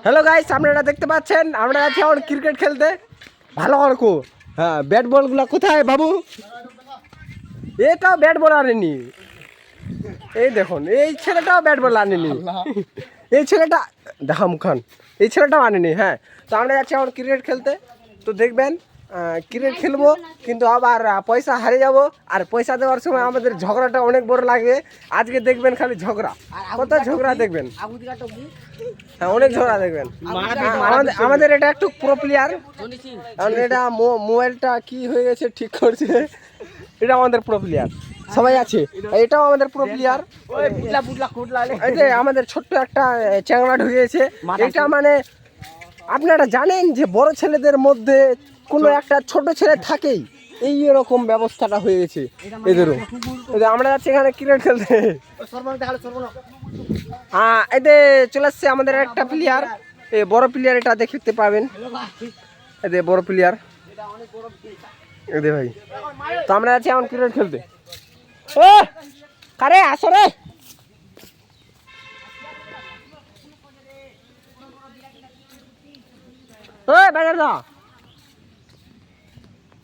Hello guys, আপনারা দেখতে পাচ্ছেন আমরা আছি এখন ক্রিকেট খেলতে। ভালো করকো। হ্যাঁ, ব্যাট বলগুলো কোথায় বাবু? এটাও ব্যাট বল আনেনি। এই দেখুন, এই ছেলেটাও ব্যাট বল আনেনি। এই ছেলেটা দেখা মুখান, এই ছেলেটাও আনেনি। হ্যাঁ, তো আমরা যাচ্ছি এখন ক্রিকেট খেলতে। তো দেখবেন ক্রিকেট খেলবো, কিন্তু আবার পয়সা হারিয়ে যাব। আর পয়সা দেওয়ার সময় আমাদের ঝগড়াটা অনেক বড় লাগবে। আজকে দেখবেন খালি ঝগড়া, কত ঝগড়া দেখবেন। হ্যাঁ, অনেক ঝগড়া দেখবেন। আমাদের এটা একটু প্রো প্লেয়ার, কারণ এটা মোবাইলটা কি হয়ে গেছে ঠিক করছে। এটা আমাদের প্রো প্লেয়ার, সবাই আছে। এটাও আমাদের প্রো প্লেয়ার। এই যে আমাদের ছোট্ট একটা চ্যাংড়া ঢুকেছে। এটা মানে আপনারা জানেন যে বড় ছেলেদের মধ্যে কোনো একটা ছোট ছেলে থাকেই, এই এরকম ব্যবস্থাটা হয়ে গেছে এদেরও। আমরা যাচ্ছি এখানে ক্রিকেট খেলতে। হ্যাঁ, এতে চলে আসছে আমাদের একটা প্লেয়ার, বড় প্লেয়ার। এটা দেখতে পাবেন, এতে বড় প্লেয়ার এদের ভাই। তো আমরা যাচ্ছি এখন ক্রিকেট খেলতে। ও কারে আসো রে, বাজার দা।